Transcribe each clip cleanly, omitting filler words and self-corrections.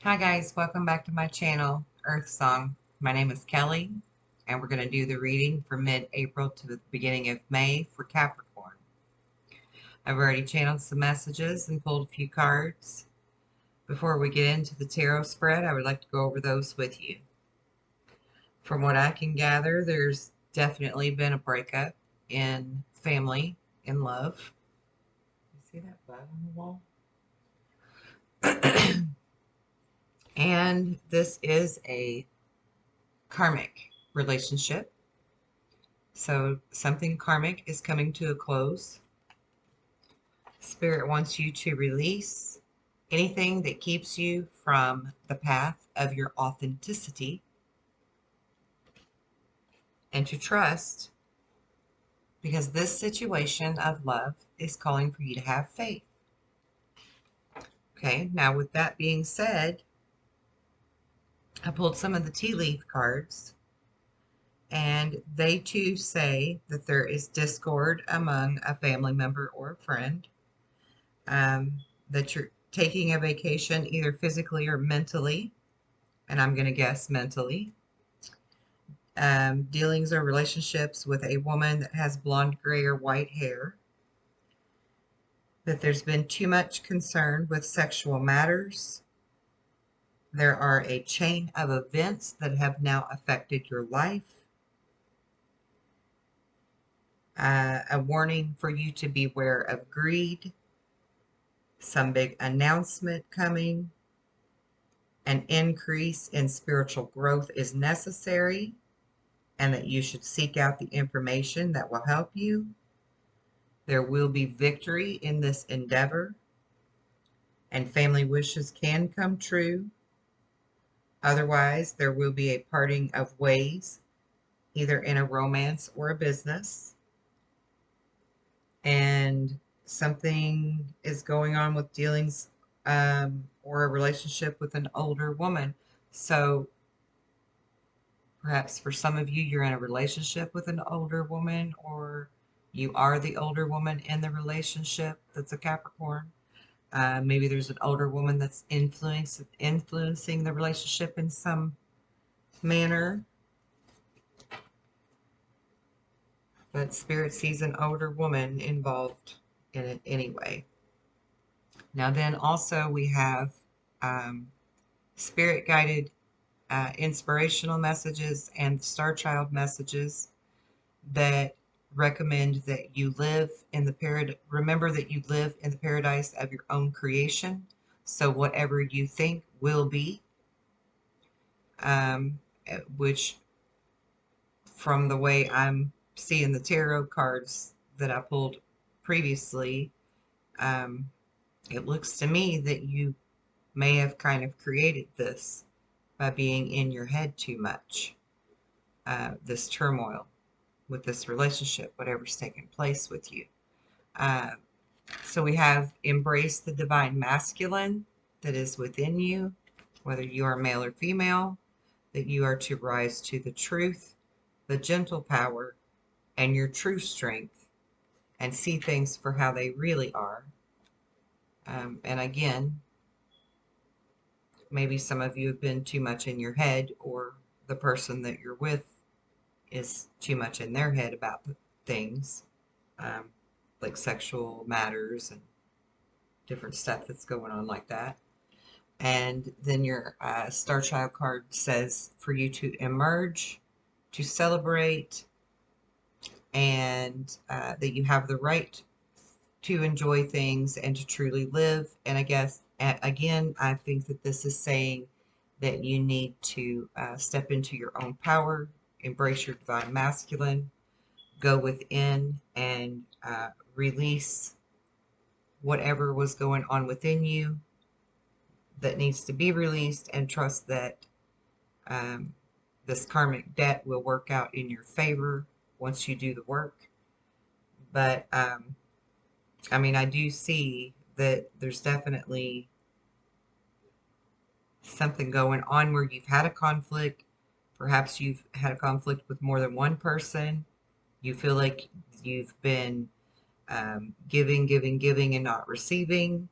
Hi guys, welcome back to my channel, Earth Song. My name is Kelly, and we're going to do the reading from mid-April to the beginning of May for Capricorn. I've already channeled some messages and pulled a few cards. Before we get into the tarot spread, I would like to go over those with you. From what I can gather, there's definitely been a breakup in family, in love. You see that bug on the wall? And this is a karmic relationship. So something karmic is coming to a close. Spirit wants you to release anything that keeps you from the path of your authenticity and to trust, because this situation of love is calling for you to have faith. Okay, now with that being said, I pulled some of the tea leaf cards, and they too say that there is discord among a family member or a friend. That you're taking a vacation either physically or mentally, and I'm going to guess mentally. Dealings or relationships with a woman that has blonde, gray, or white hair. That there's been too much concern with sexual matters. There are a chain of events that have now affected your life. A warning for you to beware of greed. Some big announcement coming. An increase in spiritual growth is necessary, and that you should seek out the information that will help you. There will be victory in this endeavor, and family wishes can come true. Otherwise, there will be a parting of ways, either in a romance or a business. And something is going on with dealings or a relationship with an older woman. So perhaps for some of you, you're in a relationship with an older woman, or you are the older woman in the relationship that's a Capricorn. Maybe there's an older woman that's influencing the relationship in some manner, but Spirit sees an older woman involved in it anyway. Now then also we have Spirit guided inspirational messages and Star Child messages that recommend that you live in the remember that you live in the paradise of your own creation. So whatever you think will be, which from the way I'm seeing the tarot cards that I pulled previously, it looks to me that you may have kind of created this by being in your head too much. This turmoil with this relationship, whatever's taking place with you. Uh, so we have embrace the divine masculine that is within you, whether you are male or female, that you are to rise to the truth, the gentle power, and your true strength, and see things for how they really are. And again, maybe some of you have been too much in your head, or the person that you're with is too much in their head about things, um, like sexual matters and different stuff that's going on like that. And then your Star Child card says for you to emerge, to celebrate, and that you have the right to enjoy things and to truly live. And I guess, again, I think that this is saying that you need to step into your own power, embrace your divine masculine, go within and release whatever was going on within you that needs to be released, and trust that um, this karmic debt will work out in your favor once you do the work. But I mean, I do see that there's definitely something going on where you've had a conflict. Perhaps you've had a conflict with more than one person. You feel like you've been giving, giving, giving, and not receiving.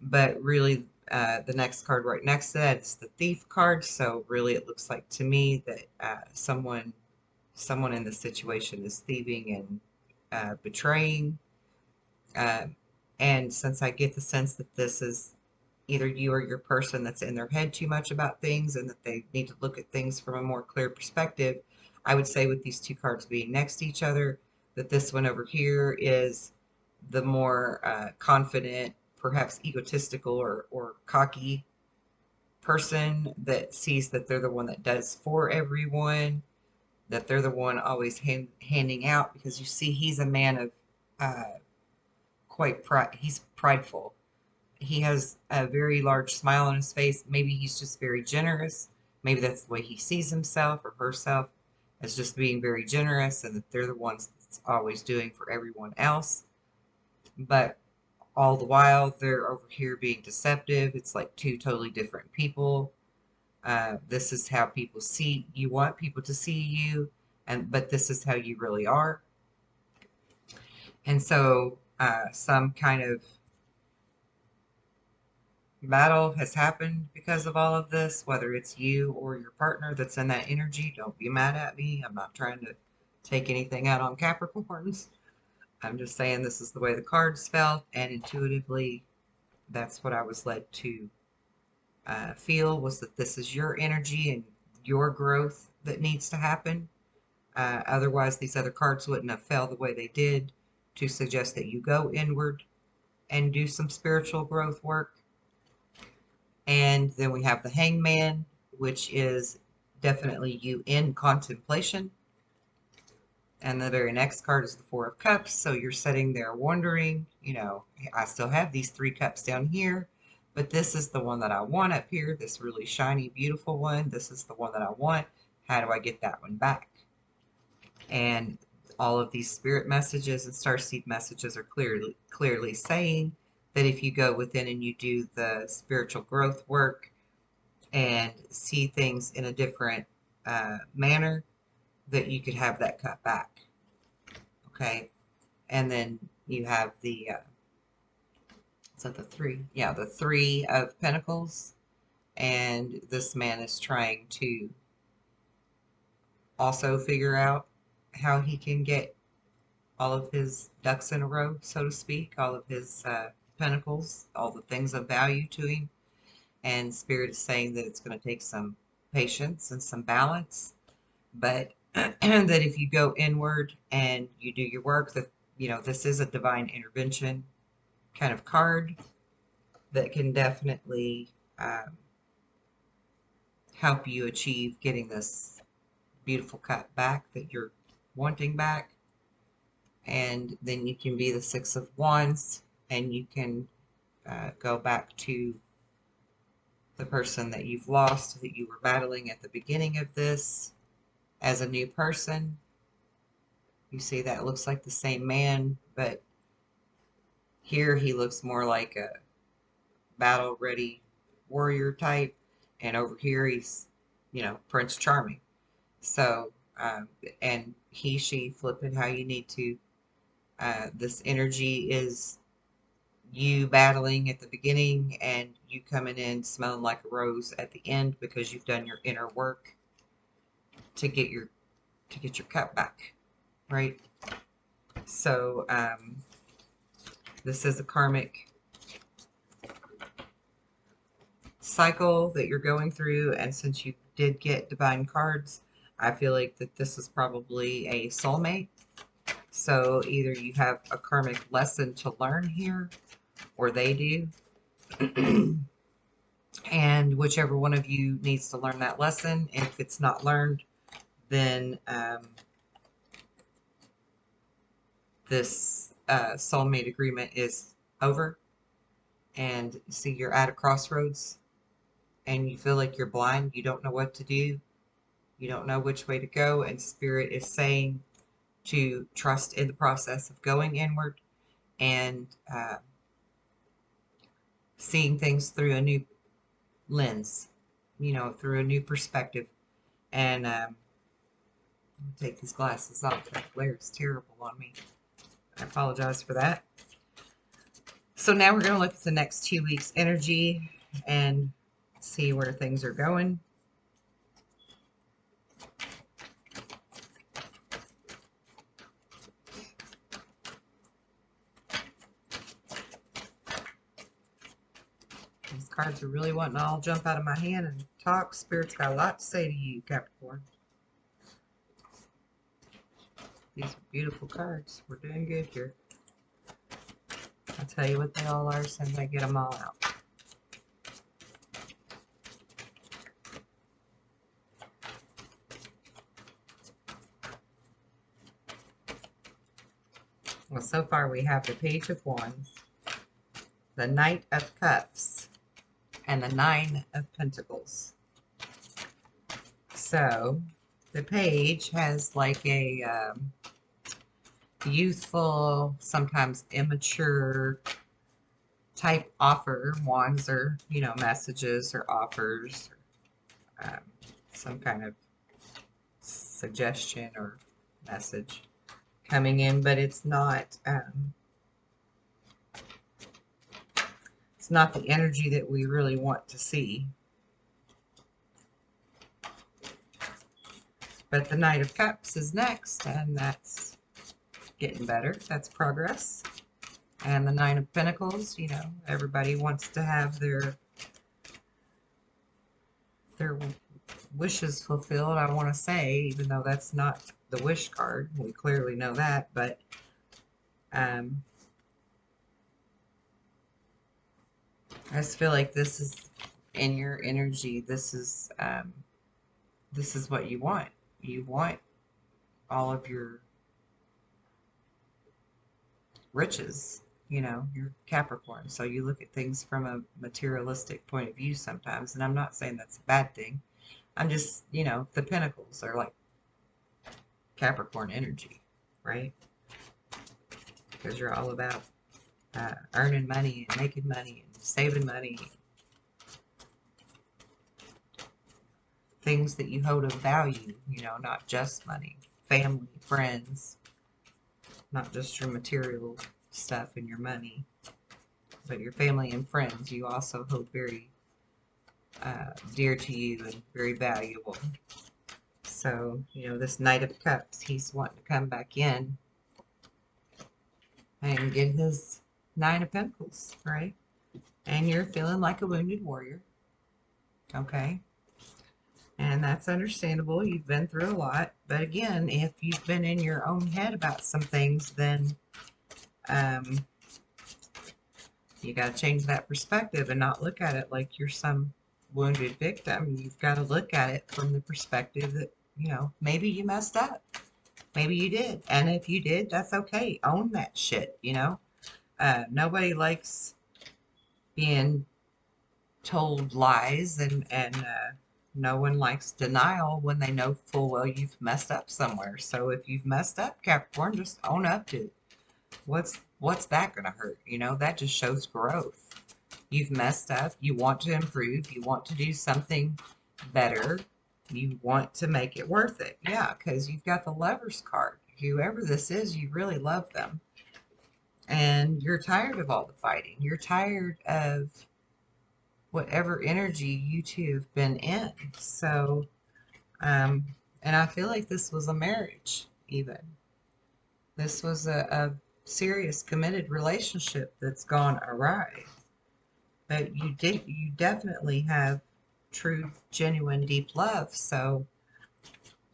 But really, The next card right next to that is the Thief card. So really, it looks like to me that someone in this situation is thieving and betraying. Uh, and since I get the sense that this is either you or your person that's in their head too much about things and that they need to look at things from a more clear perspective, I would say with these two cards being next to each other, that this one over here is the more confident, perhaps egotistical or cocky person that sees that they're the one that does for everyone, that they're the one always handing out, because you see he's a man of he's prideful. He has a very large smile on his face. Maybe he's just very generous. Maybe that's the way he sees himself or herself, as just being very generous, and that they're the ones that's always doing for everyone else. But all the while, they're over here being deceptive. It's like two totally different people. This is how people see you. Want people to see you, but this is how you really are. And so, some kind of battle has happened because of all of this, whether it's you or your partner that's in that energy. Don't be mad at me. I'm not trying to take anything out on Capricorns. I'm just saying this is the way the cards felt, and intuitively, that's what I was led to feel, was that this is your energy and your growth that needs to happen. Otherwise, these other cards wouldn't have fell the way they did, to suggest that you go inward and do some spiritual growth work. And then we have the Hangman, which is definitely you in contemplation. And the very next card is the Four of Cups. So you're sitting there wondering, I still have these three cups down here, but this is the one that I want up here, this really shiny, beautiful one. This is the one that I want. How do I get that one back? And all of these spirit messages and starseed messages are clearly saying that if you go within and you do the spiritual growth work and see things in a different manner, that you could have that cut back. Okay. And then you have the, is that the three? Yeah, the Three of Pentacles. And this man is trying to also figure out how he can get all of his ducks in a row, so to speak, all of his pentacles, all the things of value to him. And Spirit is saying that it's going to take some patience and some balance, but that if you go inward and you do your work, that this is a divine intervention kind of card that can definitely help you achieve getting this beautiful cut back that you're wanting back. And then you can be the Six of Wands, and you can go back to the person that you've lost, that you were battling at the beginning of this, as a new person. You see that looks like the same man, but here he looks more like a battle ready warrior type, and over here he's, Prince Charming. So, and he, she, flip it how you need to. This energy is you battling at the beginning and you coming in smelling like a rose at the end, because you've done your inner work to get your cut back, right? So this is a karmic cycle that you're going through, and since you did get divine cards, I feel like that this is probably a soulmate. So either you have a karmic lesson to learn here, or they do. And whichever one of you needs to learn that lesson, if it's not learned, then this soulmate agreement is over. And see, you're at a crossroads and you feel like you're blind. You don't know what to do. You don't know which way to go. And Spirit is saying to trust in the process of going inward and seeing things through a new lens, through a new perspective. And take these glasses off. That glare is terrible on me. I apologize for that. So now we're going to look at the next 2 weeks' energy. and see where things are going. These cards are really wanting to all jump out of my hand and talk. Spirit's got a lot to say to you, Capricorn. These are beautiful cards. We're doing good here. I'll tell you what they all are as soon as I get them all out. Well, so far we have the Page of Wands, the Knight of Cups, and the Nine of Pentacles. So the Page has like a youthful, sometimes immature type offer. Wands are, you know, messages or offers, or, some kind of suggestion or message coming in, but it's not the energy that we really want to see. But the Knight of Cups is next, and that's getting better. That's progress. And the Nine of Pentacles, you know, everybody wants to have their wishes fulfilled, I want to say, even though that's not the wish card. We clearly know that, but I just feel like this is in your energy. This is what you want. You want all of your riches. You know, you're Capricorn, so you look at things from a materialistic point of view sometimes, and I'm not saying that's a bad thing. I'm just, you know, the Pentacles are like Capricorn energy, right? Because you're all about earning money and making money and saving money. Things that you hold of value, you know, not just money. Family, friends, not just your material stuff and your money, but your family and friends you also hold very dear to you and very valuable. So, you know, this Knight of Cups, he's wanting to come back in and get his Nine of Pentacles, right? And you're feeling like a wounded warrior, okay? And that's understandable. You've been through a lot. But again, if you've been in your own head about some things, then you got to change that perspective and not look at it like you're some wounded victim. You've got to look at it from the perspective that, you know, maybe you messed up. Maybe you did. And if you did, that's okay. Own that shit, you know? Nobody likes being told lies, and no one likes denial when they know full well you've messed up somewhere. So if you've messed up, Capricorn, just own up to it. What's that gonna hurt? You know, that just shows growth. You've messed up, you want to improve, you want to do something better, you want to make it worth it. Yeah, because you've got the Lovers card. Whoever this is, you really love them. And you're tired of all the fighting. You're tired of whatever energy you two have been in. So, and I feel like this was a marriage, even. This was a serious, committed relationship that's gone awry. But you definitely have true, genuine, deep love. So,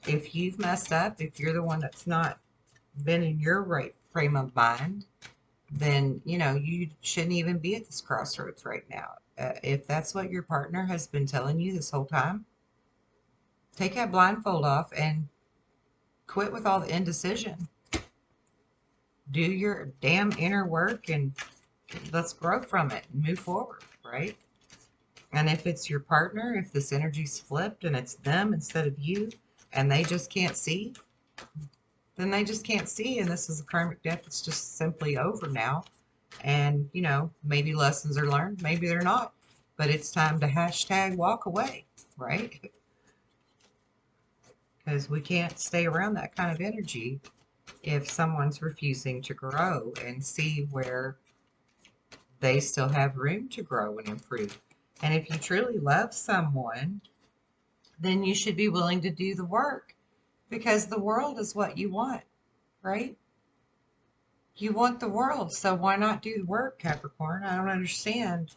if you've messed up, if you're the one that's not been in your right frame of mind, then, you know, you shouldn't even be at this crossroads right now. If that's what your partner has been telling you this whole time, take that blindfold off and quit with all the indecision. Do your damn inner work and let's grow from it and move forward, right? And if it's your partner, if this energy's flipped and it's them instead of you, and they just can't see, then they just can't see, and this is a karmic debt that's just simply over now. And, you know, maybe lessons are learned, maybe they're not, but it's time to hashtag walk away, right? Because we can't stay around that kind of energy if someone's refusing to grow and see where they still have room to grow and improve. And if you truly love someone, then you should be willing to do the work because the world is what you want, right? You want the world, so why not do the work, Capricorn? I don't understand.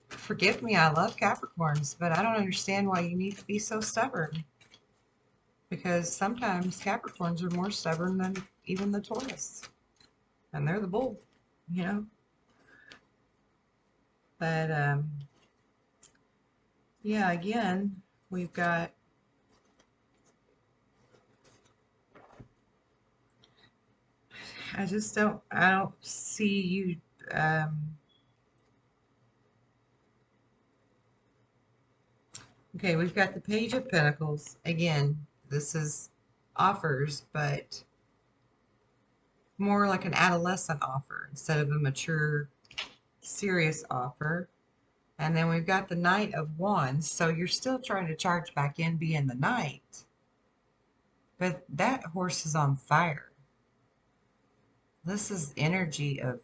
Forgive me, I love Capricorns, but I don't understand why you need to be so stubborn. Because sometimes Capricorns are more stubborn than even the Taurus. And they're the bull, you know? But, yeah, again, we've got I don't see you, okay, we've got the Page of Pentacles. Again, this is offers, but more like an adolescent offer instead of a mature, serious offer. And then we've got the Knight of Wands. So you're still trying to charge back in being the Knight, but that horse is on fire. This is energy of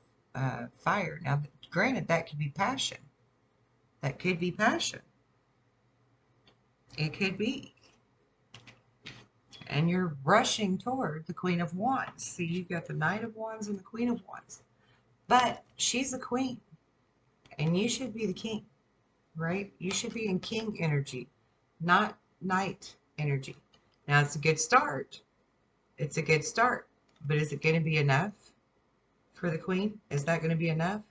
fire. Now, granted, that could be passion. That could be passion. It could be. And you're rushing toward the Queen of Wands. See, you've got the Knight of Wands and the Queen of Wands. But she's a queen, and you should be the king, right? You should be in king energy, not knight energy. Now, it's a good start. It's a good start. But is it going to be enough for the queen? Is that going to be enough?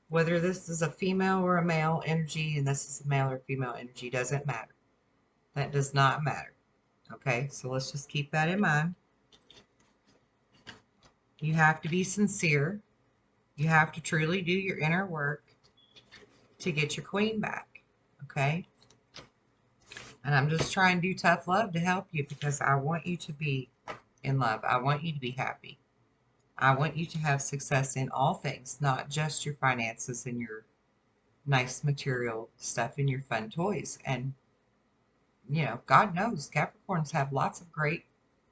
Whether this is a female or a male energy, and this is a male or female energy, doesn't matter. That does not matter. Okay, so let's just keep that in mind. You have to be sincere. You have to truly do your inner work to get your queen back. Okay? And I'm just trying to do tough love to help you because I want you to be in love. I want you to be happy. I want you to have success in all things, not just your finances and your nice material stuff and your fun toys. And, you know, God knows Capricorns have lots of great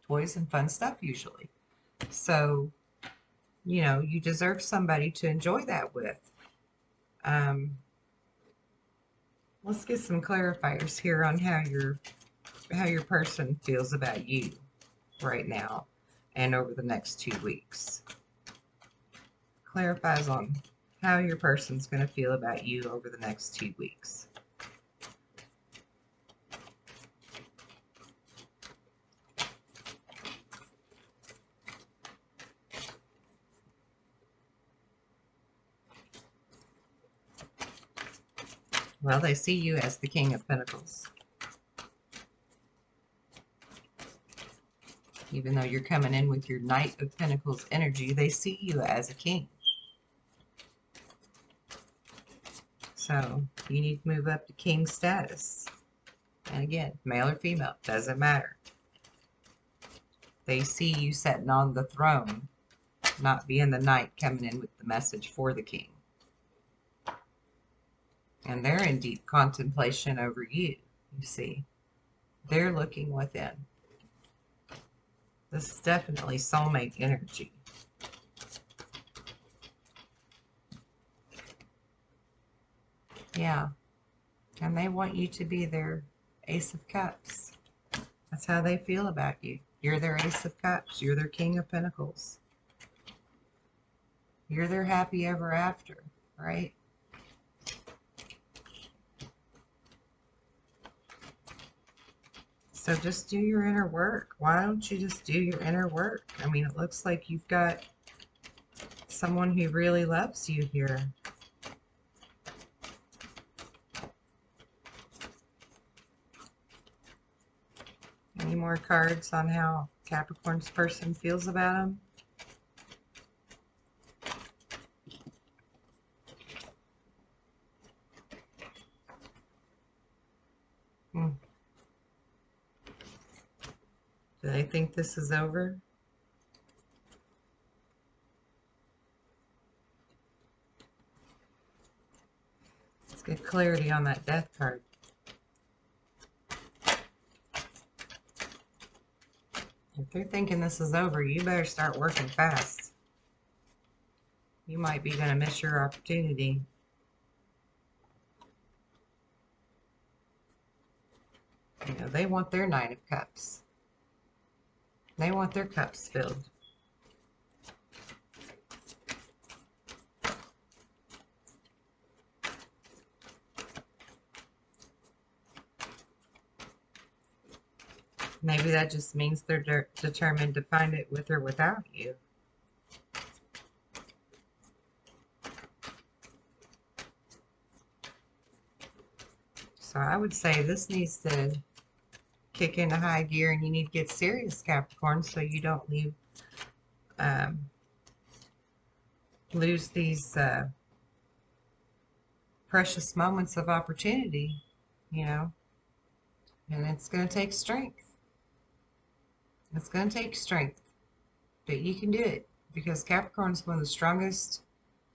toys and fun stuff usually. So, you know, you deserve somebody to enjoy that with. Let's get some clarifiers here on how your person feels about you right now and over the next 2 weeks. Clarifies on how your person's going to feel about you over the next 2 weeks. Well, they see you as the King of Pentacles. Even though you're coming in with your Knight of Pentacles energy, they see you as a king. So you need to move up to king status. And again, male or female, doesn't matter. They see you sitting on the throne, not being the knight coming in with the message for the king. And they're in deep contemplation over you, you see. They're looking within. This is definitely soulmate energy. Yeah. And they want you to be their Ace of Cups. That's how they feel about you. You're their Ace of Cups. You're their King of Pentacles. You're their happy ever after, right? So just do your inner work. Why don't you just do your inner work? I mean, it looks like you've got someone who really loves you here. Any more cards on how Capricorn's person feels about him? Do they think this is over? Let's get clarity on that Death card. If they're thinking this is over, you better start working fast. You you might be going to miss your opportunity. You know, they want their Nine of Cups. They want their cups filled. Maybe that just means they're determined to find it with or without you. So I would say this needs to kick into high gear, and you need to get serious, Capricorn, so you don't lose these precious moments of opportunity, you know. And it's going to take strength. It's going to take strength, but you can do it because Capricorn is one of the strongest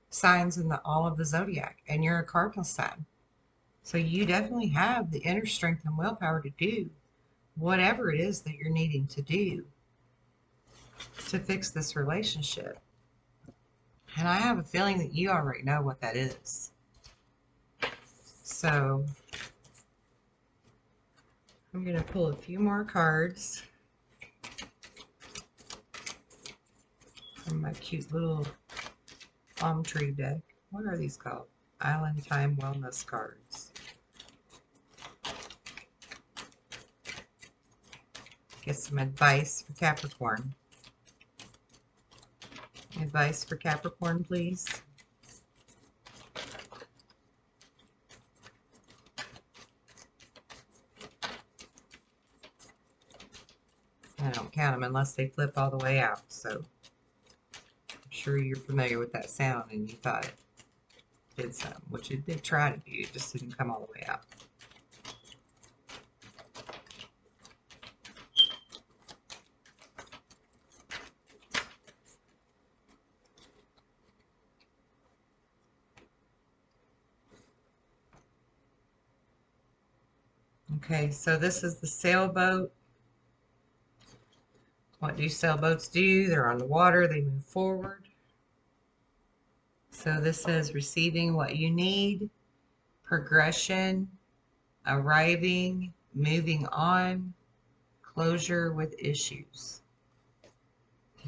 signs in all of the zodiac, and you're a cardinal sign. So you definitely have the inner strength and willpower to do whatever it is that you're needing to do to fix this relationship. And I have a feeling that you already know what that is. So I'm going to pull a few more cards from my cute little palm tree deck. What are these called? Island Time Wellness cards. Get some advice for Capricorn. Advice for Capricorn, please. I don't count them unless they flip all the way out, so I'm sure you're familiar with that sound and you thought it did some, which it did try to do, it just didn't come all the way out. Okay, so this is the sailboat. What do sailboats do? They're on the water, they move forward. So this says receiving what you need, progression, arriving, moving on, closure with issues.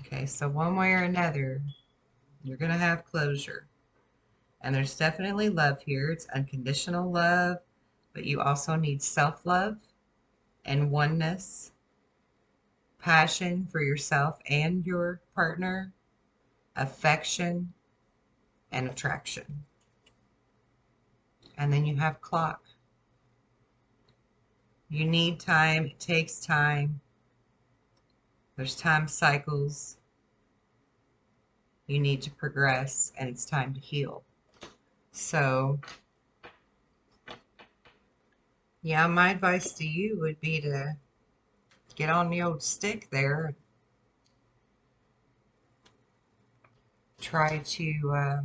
Okay, so one way or another, you're going to have closure. And there's definitely love here. It's unconditional love, but you also need self-love and oneness, passion for yourself and your partner, affection, and attraction. And then you have clock. You need time. It takes time. There's time cycles. You need to progress, and it's time to heal. So, yeah, my advice to you would be to get on the old stick there. Try to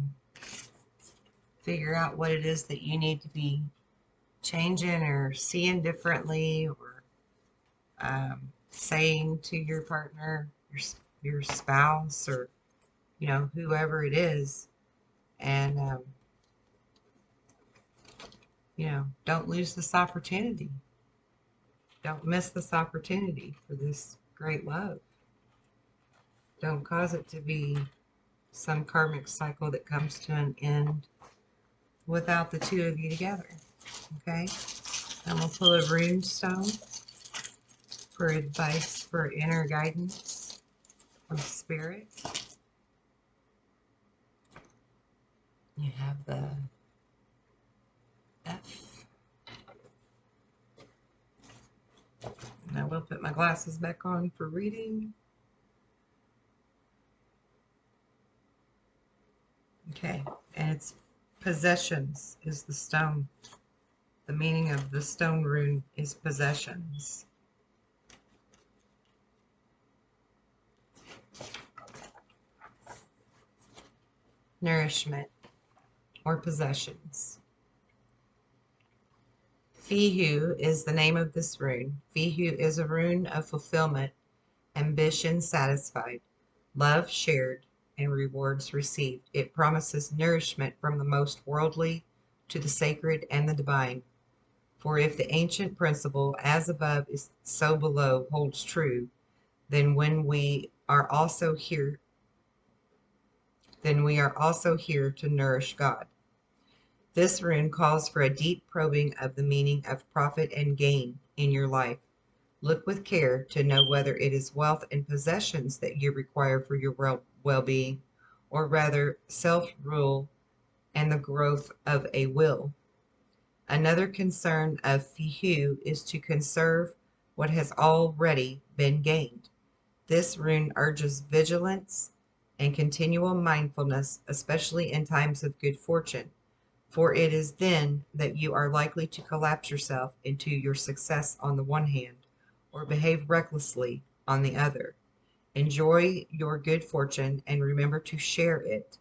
figure out what it is that you need to be changing or seeing differently, or saying to your partner, your spouse, or you know, whoever it is. And you know, don't lose this opportunity. Don't miss this opportunity for this great love. Don't cause it to be some karmic cycle that comes to an end without the two of you together. Okay? And we'll pull a rune stone for advice for inner guidance from spirit. You have the F. And I will put my glasses back on for reading. Okay, and it's possessions is the stone. The meaning of the stone rune is possessions. Nourishment or possessions. Fihu is the name of this rune. Fihu is a rune of fulfillment, ambition satisfied, love shared, and rewards received. It promises nourishment from the most worldly to the sacred and the divine. For if the ancient principle, as above is so below, holds true, then when we are also here, then we are also here to nourish God. This rune calls for a deep probing of the meaning of profit and gain in your life. Look with care to know whether it is wealth and possessions that you require for your well-being, or rather self-rule and the growth of a will. Another concern of Fihu is to conserve what has already been gained. This rune urges vigilance and continual mindfulness, especially in times of good fortune, for it is then that you are likely to collapse yourself into your success on the one hand, or behave recklessly on the other. Enjoy your good fortune and remember to share it,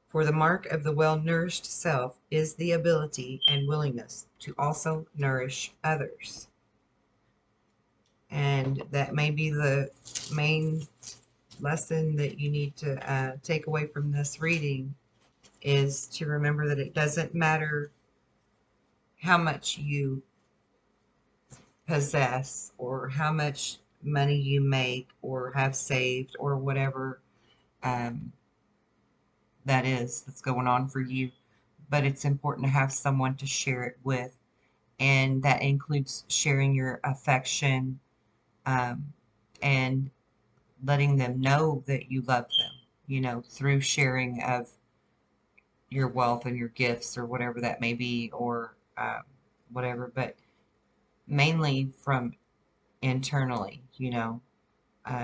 for the mark of the well-nourished self is the ability and willingness to also nourish others. And that may be the main lesson that you need to take away from this reading, is to remember that it doesn't matter how much you possess or how much money you make or have saved or whatever um, that is that's going on for you, but it's important to have someone to share it with, and that includes sharing your affection, um, and letting them know that you love them, through sharing of your wealth and your gifts or whatever that may be, or whatever, but mainly from internally,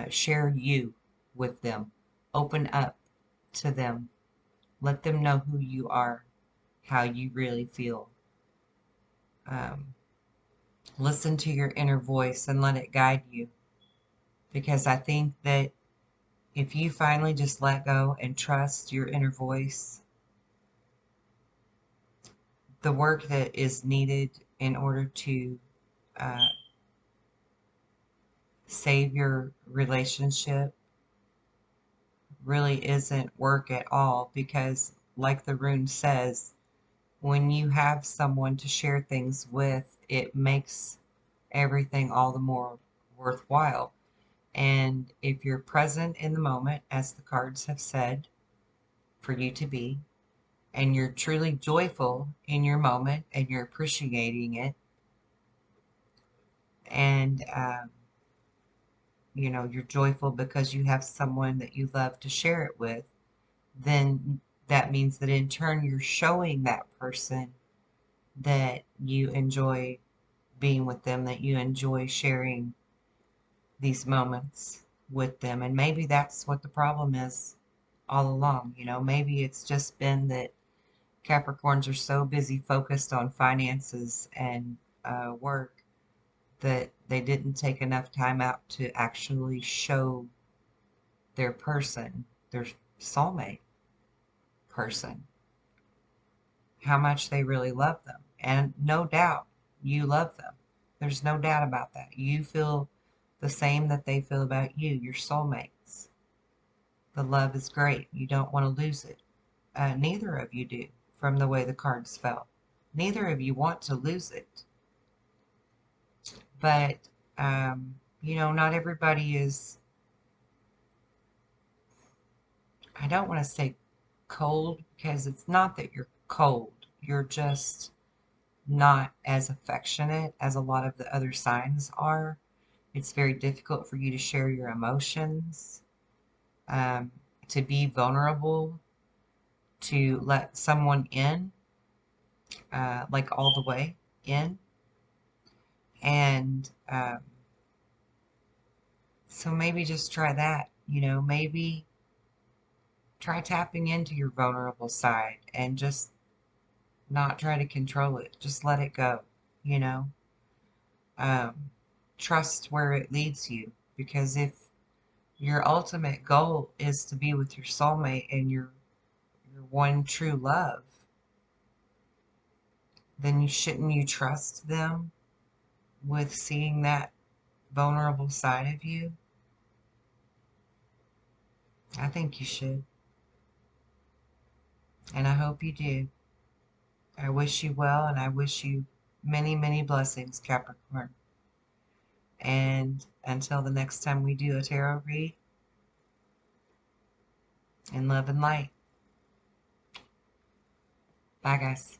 share you with them, open up to them, let them know who you are, how you really feel. Um, Listen to your inner voice and let it guide you, because I think that if you finally just let go and trust your inner voice, the work that is needed in order to uh, save your relationship really isn't work at all, because like the rune says, when you have someone to share things with, it makes everything all the more worthwhile. And if you're present in the moment, as the cards have said for you to be, and you're truly joyful in your moment and you're appreciating it, and you're joyful because you have someone that you love to share it with, then that means that in turn you're showing that person that you enjoy being with them, that you enjoy sharing these moments with them. And maybe that's what the problem is all along. Maybe it's just been that Capricorns are so busy focused on finances and work that they didn't take enough time out to actually show their person, their soulmate person, how much they really love them. And no doubt you love them. There's no doubt about that. You feel the same that they feel about you, your soulmates. The love is great. You don't want to lose it. Neither of you do, from the way the cards fell. Neither of you want to lose it. But, not everybody is, I don't want to say cold, because it's not that you're cold. You're just not as affectionate as a lot of the other signs are. It's very difficult for you to share your emotions, um, to be vulnerable, to let someone in, like all the way in. And so maybe just try that, maybe try tapping into your vulnerable side and just not try to control it. Just let it go, you know. Um, Trust where it leads you, because if your ultimate goal is to be with your soulmate and your one true love, then shouldn't you trust them with seeing that vulnerable side of you? I think you should. And I hope you do. I wish you well, and I wish you many, many blessings, Capricorn. And until the next time we do a tarot read, in love and light. Bye, guys.